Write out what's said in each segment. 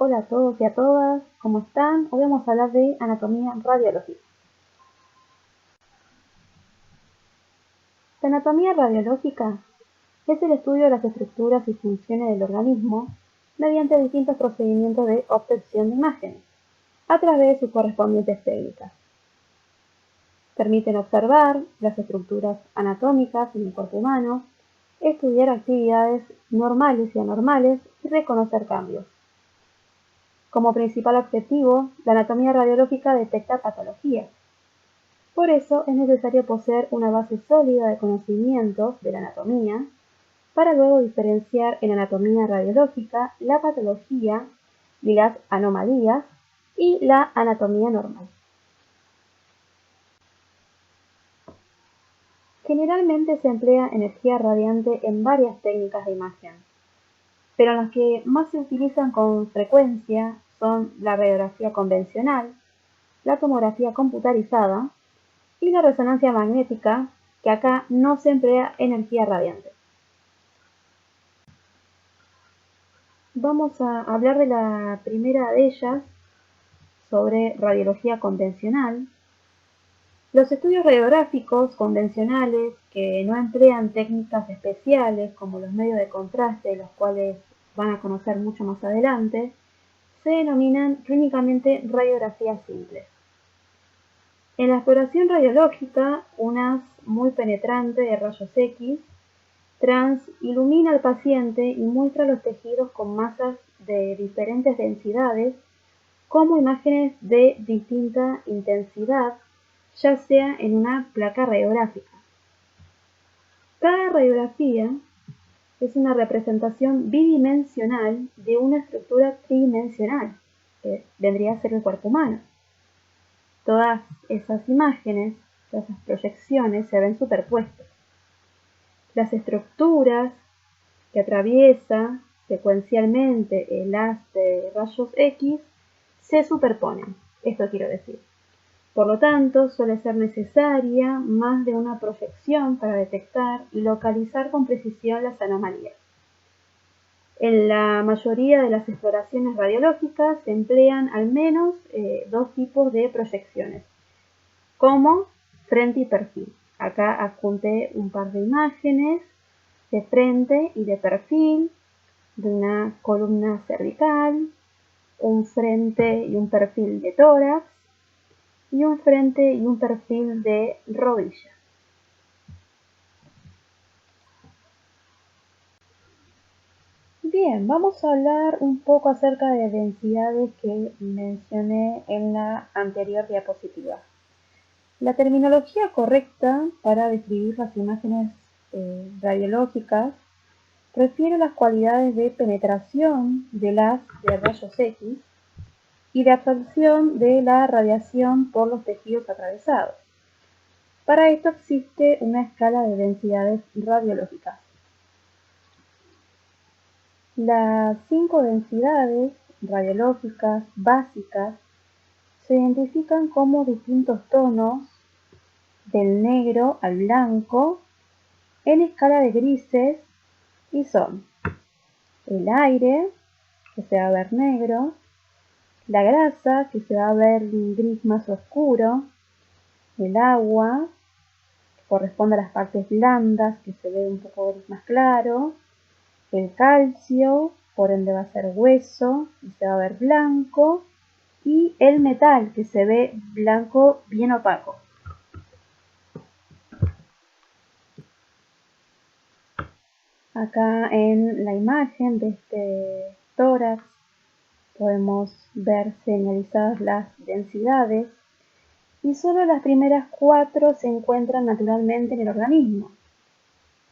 Hola a todos y a todas, ¿cómo están? Hoy vamos a hablar de anatomía radiológica. La anatomía radiológica es el estudio de las estructuras y funciones del organismo mediante distintos procedimientos de obtención de imágenes, a través de sus correspondientes técnicas. Permiten observar las estructuras anatómicas en el cuerpo humano, estudiar actividades normales y anormales y reconocer cambios. Como principal objetivo, la anatomía radiológica detecta patologías. Por eso es necesario poseer una base sólida de conocimientos de la anatomía para luego diferenciar en anatomía radiológica la patología y las anomalías y la anatomía normal. Generalmente se emplea energía radiante en varias técnicas de imagen, pero las que más se utilizan con frecuencia son la radiografía convencional, la tomografía computarizada y la resonancia magnética, que acá no se emplea energía radiante. Vamos a hablar de la primera de ellas, sobre radiología convencional. Los estudios radiográficos convencionales, que no emplean técnicas especiales como los medios de contraste, los cuales van a conocer mucho más adelante, se denominan clínicamente radiografías simples. En la exploración radiológica, un haz muy penetrante de rayos X ilumina al paciente y muestra los tejidos con masas de diferentes densidades como imágenes de distinta intensidad, ya sea en una placa radiográfica. Cada radiografía es una representación bidimensional de una estructura tridimensional, que vendría a ser el cuerpo humano. Todas esas imágenes, todas esas proyecciones se ven superpuestas. Las estructuras que atraviesa secuencialmente el haz de rayos X se superponen. Esto quiero decir. Por lo tanto, suele ser necesaria más de una proyección para detectar y localizar con precisión las anomalías. En la mayoría de las exploraciones radiológicas se emplean al menos dos tipos de proyecciones, como frente y perfil. Acá adjunté un par de imágenes de frente y de perfil, de una columna cervical, un frente y un perfil de tórax, y un frente y un perfil de rodilla. Bien, vamos a hablar un poco acerca de densidades que mencioné en la anterior diapositiva. La terminología correcta para describir las imágenes radiológicas refiere a las cualidades de penetración del haz de rayos X y de absorción de la radiación por los tejidos atravesados. Para esto existe una escala de densidades radiológicas. Las 5 densidades radiológicas básicas se identifican como distintos tonos del negro al blanco en escala de grises y son el aire, que se va a ver negro, la grasa, que se va a ver gris más oscuro, el agua, que corresponde a las partes blandas, que se ve un poco gris más claro, el calcio, por ende va a ser hueso y se va a ver blanco, y el metal, que se ve blanco bien opaco. Acá en la imagen de este tórax podemos ver señalizadas las densidades y solo las primeras 4 se encuentran naturalmente en el organismo.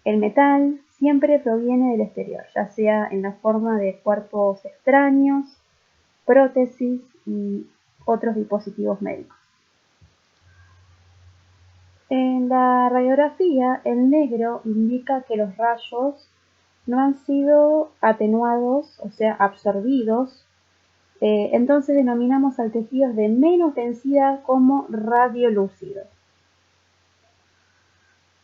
El metal siempre proviene del exterior, ya sea en la forma de cuerpos extraños, prótesis y otros dispositivos médicos. En la radiografía, el negro indica que los rayos no han sido atenuados, o sea, absorbidos. Entonces denominamos al tejido de menos densidad como radiolúcido.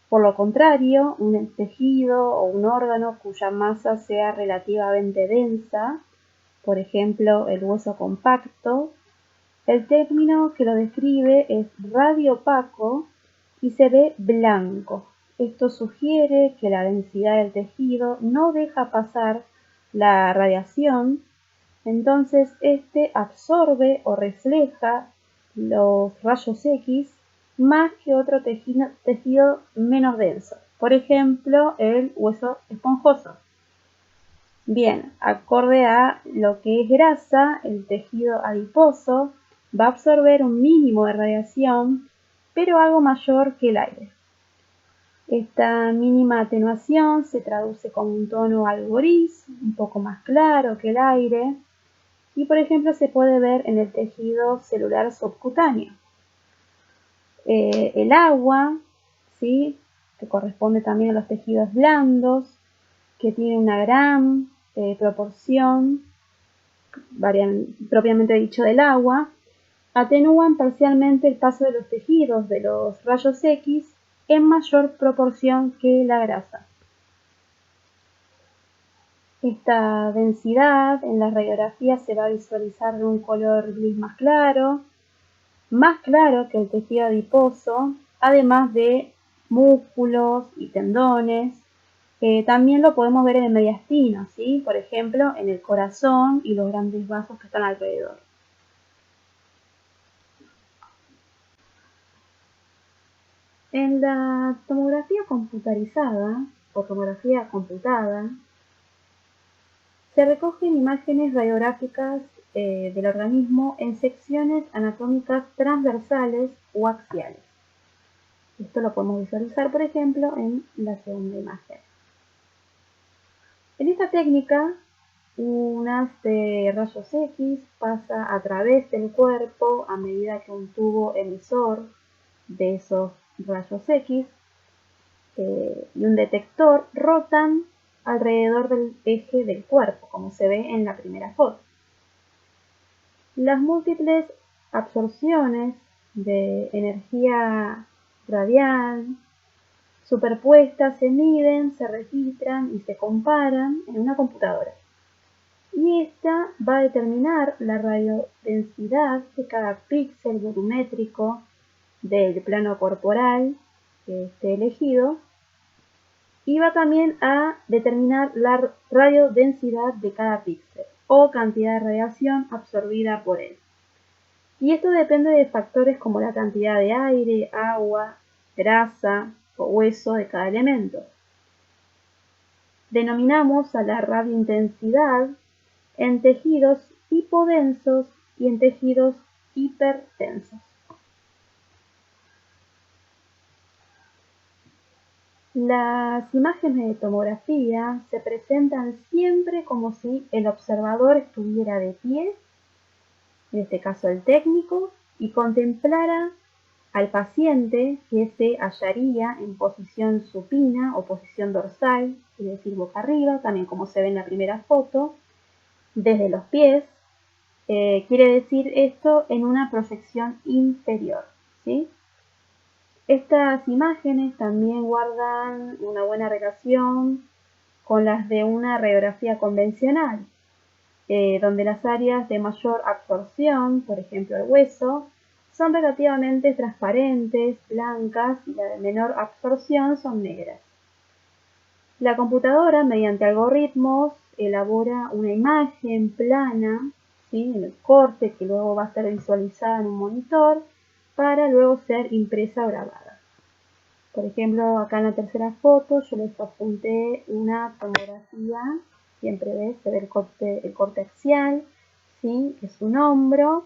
Por lo contrario, un tejido o un órgano cuya masa sea relativamente densa por ejemplo el hueso compacto, el término que lo describe es radiopaco y se ve blanco. Esto sugiere que la densidad del tejido no deja pasar la radiación, entonces este absorbe o refleja los rayos X más que otro tejido menos denso, por ejemplo el hueso esponjoso. Bien, acorde a lo que es grasa, el tejido adiposo va a absorber un mínimo de radiación, pero algo mayor que el aire. Esta mínima atenuación se traduce como un tono algo gris, un poco más claro que el aire, y por ejemplo se puede ver en el tejido celular subcutáneo. El agua, ¿sí?, que corresponde también a los tejidos blandos, que tiene una gran proporción, propiamente dicho, del agua, atenúan parcialmente el paso de los tejidos de los rayos X en mayor proporción que la grasa. Esta densidad en la radiografía se va a visualizar de un color gris más claro que el tejido adiposo, además de músculos y tendones. También lo podemos ver en el mediastino, ¿sí?, por ejemplo en el corazón y los grandes vasos que están alrededor. En la tomografía computarizada o tomografía computada se recogen imágenes radiográficas del organismo en secciones anatómicas transversales o axiales. Esto lo podemos visualizar, por ejemplo, en la segunda imagen. En esta técnica, un haz de rayos X pasa a través del cuerpo a medida que un tubo emisor de esos rayos X y un detector rotan alrededor del eje del cuerpo, como se ve en la primera foto. Las múltiples absorciones de energía radial superpuestas se miden, se registran y se comparan en una computadora. Y esta va a determinar la radiodensidad de cada píxel volumétrico del plano corporal que esté elegido, y va también a determinar la radiodensidad de cada píxel o cantidad de radiación absorbida por él. Y esto depende de factores como la cantidad de aire, agua, grasa o hueso de cada elemento. Denominamos a la radiointensidad en tejidos hipodensos y en tejidos hiperdensos. Las imágenes de tomografía se presentan siempre como si el observador estuviera de pie, en este caso el técnico, y contemplara al paciente, que se hallaría en posición supina o posición dorsal, es decir, boca arriba, también como se ve en la primera foto, desde los pies. Quiere decir esto en una proyección inferior, ¿sí? Estas imágenes también guardan una buena relación con las de una radiografía convencional, donde las áreas de mayor absorción, por ejemplo el hueso, son relativamente transparentes, blancas, y las de menor absorción son negras. La computadora, mediante algoritmos, elabora una imagen plana, ¿sí?, en el corte, que luego va a ser visualizada en un monitor para luego ser impresa o grabada. Por ejemplo, acá en la tercera foto yo les apunté una tomografía, siempre ves, se ve el corte axial, ¿sí?, que es un hombro,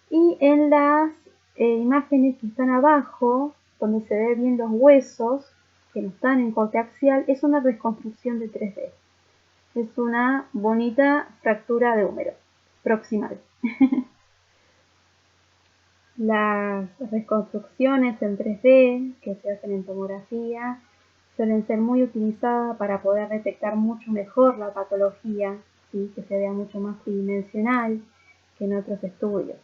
y en las imágenes que están abajo, donde se ven bien los huesos, que no están en corte axial, es una reconstrucción de 3D. Es una bonita fractura de húmero proximal. Las reconstrucciones en 3D que se hacen en tomografía suelen ser muy utilizadas para poder detectar mucho mejor la patología, ¿sí?, que se vea mucho más tridimensional que en otros estudios.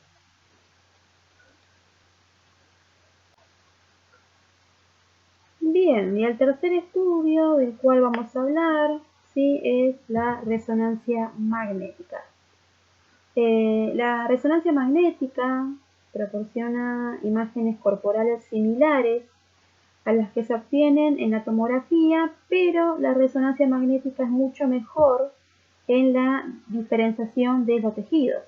Bien, y el tercer estudio del cual vamos a hablar, ¿sí?, es la resonancia magnética. La resonancia magnética proporciona imágenes corporales similares a las que se obtienen en la tomografía, pero la resonancia magnética es mucho mejor en la diferenciación de los tejidos.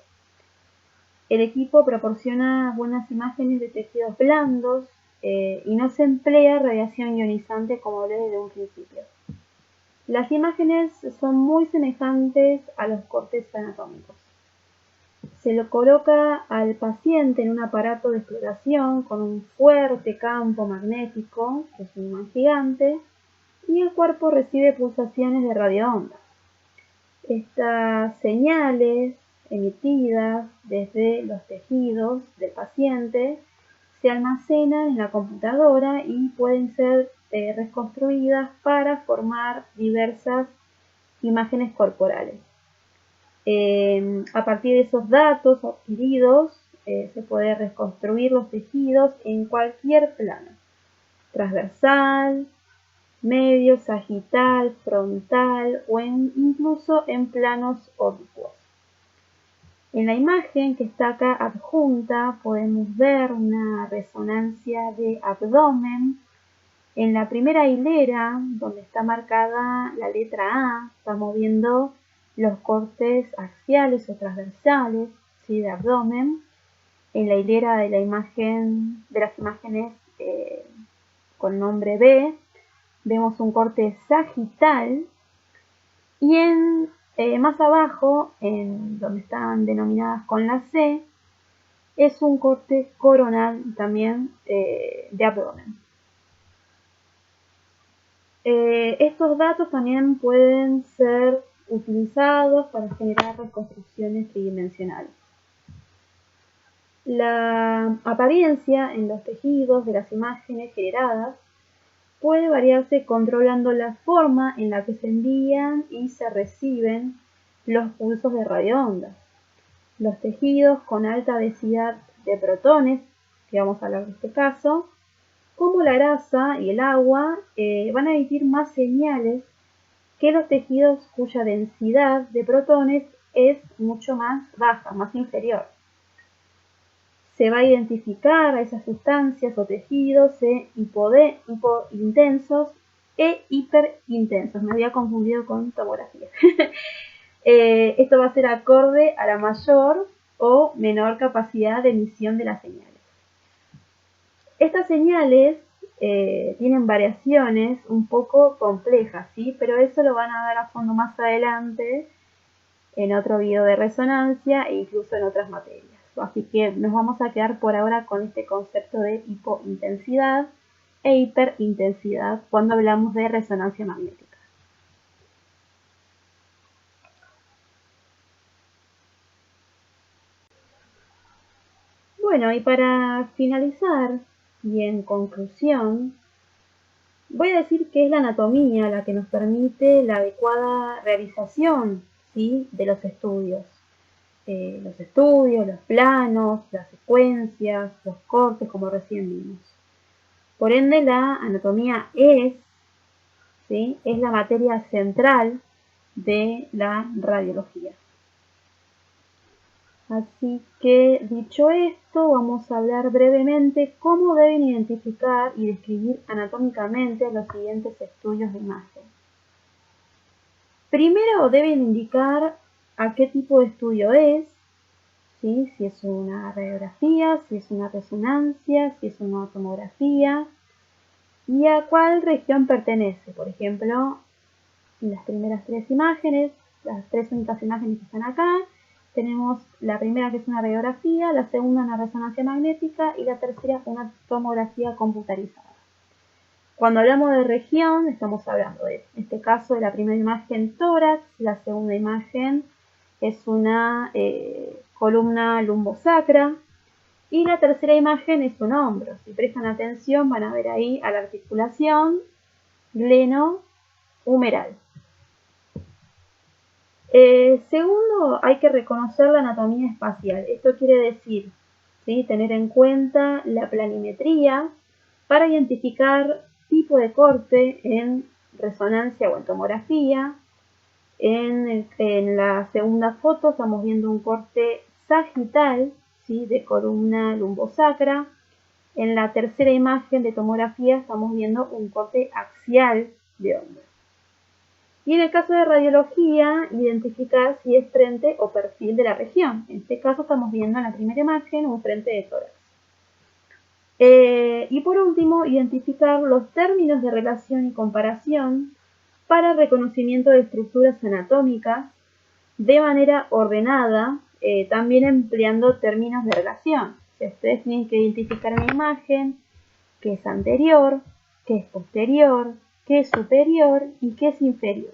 El equipo proporciona buenas imágenes de tejidos blandos y no se emplea radiación ionizante como hablé desde un principio. Las imágenes son muy semejantes a los cortes anatómicos. Se lo coloca al paciente en un aparato de exploración con un fuerte campo magnético, que es un imán gigante, y el cuerpo recibe pulsaciones de radioondas. Estas señales emitidas desde los tejidos del paciente se almacenan en la computadora y pueden ser reconstruidas para formar diversas imágenes corporales. A partir de esos datos adquiridos se puede reconstruir los tejidos en cualquier plano, transversal, medio, sagital, frontal o incluso en planos oblicuos. En la imagen que está acá adjunta podemos ver una resonancia de abdomen. En la primera hilera, donde está marcada la letra A, estamos viendo los cortes axiales o transversales, ¿sí?, de abdomen. En la hilera de las imágenes con nombre B, vemos un corte sagital, y más abajo, en donde están denominadas con la C, es un corte coronal también de abdomen. Estos datos también pueden ser utilizados para generar reconstrucciones tridimensionales. La apariencia en los tejidos de las imágenes generadas puede variarse controlando la forma en la que se envían y se reciben los pulsos de radioondas. Los tejidos con alta densidad de protones, que vamos a hablar de este caso, como la grasa y el agua, van a emitir más señales que los tejidos cuya densidad de protones es mucho más baja, más inferior. Se va a identificar a esas sustancias o tejidos hipointensos e hiperintensos. Me había confundido con tomografía. Esto va a ser acorde a la mayor o menor capacidad de emisión de las señales. Estas señales tienen variaciones un poco complejas, ¿sí? Pero eso lo van a dar a fondo más adelante en otro video de resonancia e incluso en otras materias. Así que nos vamos a quedar por ahora con este concepto de hipointensidad e hiperintensidad cuando hablamos de resonancia magnética. Bueno, y para finalizar y en conclusión, voy a decir que es la anatomía la que nos permite la adecuada realización, ¿sí?, de los estudios. Los planos, las secuencias, los cortes, como recién vimos. Por ende, la anatomía ¿sí?, es la materia central de la radiología. Así que, dicho esto, vamos a hablar brevemente cómo deben identificar y describir anatómicamente los siguientes estudios de imagen. Primero deben indicar a qué tipo de estudio es, ¿sí?, si es una radiografía, si es una resonancia, si es una tomografía, y a cuál región pertenece. Por ejemplo, en las primeras tres imágenes, las tres únicas imágenes que están acá, tenemos la primera, que es una radiografía, la segunda una resonancia magnética y la tercera una tomografía computarizada. Cuando hablamos de región, estamos hablando de, en este caso, de la primera imagen tórax, la segunda imagen es una columna lumbosacra y la tercera imagen es un hombro. Si prestan atención van a ver ahí a la articulación glenohumeral. Segundo, hay que reconocer la anatomía espacial. Esto quiere decir, ¿sí?, tener en cuenta la planimetría para identificar tipo de corte en resonancia o en tomografía, En la segunda foto estamos viendo un corte sagital, ¿sí?, de columna lumbosacra. En la tercera imagen de tomografía estamos viendo un corte axial de hombro. Y en el caso de radiología, identificar si es frente o perfil de la región. En este caso estamos viendo en la primera imagen un frente de tórax. Y por último, identificar los términos de relación y comparación para reconocimiento de estructuras anatómicas de manera ordenada, también empleando términos de relación. Ustedes tienen que identificar una imagen que es anterior, que es posterior, que es superior y que es inferior.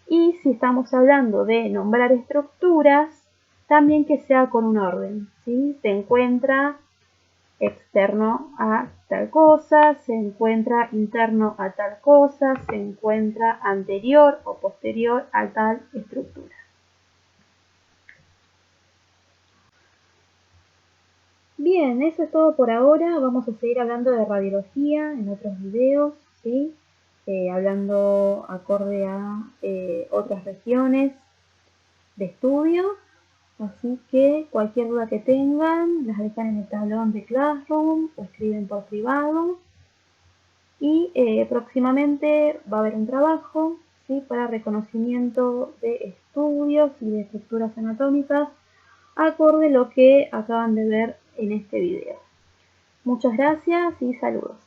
Y si estamos hablando de nombrar estructuras, también que sea con un orden, ¿sí? Se encuentra externo a tal cosa, se encuentra interno a tal cosa, se encuentra anterior o posterior a tal estructura. Bien, eso es todo por ahora. Vamos a seguir hablando de radiología en otros videos, ¿sí? Hablando acorde a otras regiones de estudio. Así que cualquier duda que tengan, las dejan en el tablón de Classroom o escriben por privado. Y próximamente va a haber un trabajo, ¿sí?, para reconocimiento de estudios y de estructuras anatómicas acorde a lo que acaban de ver en este video. Muchas gracias y saludos.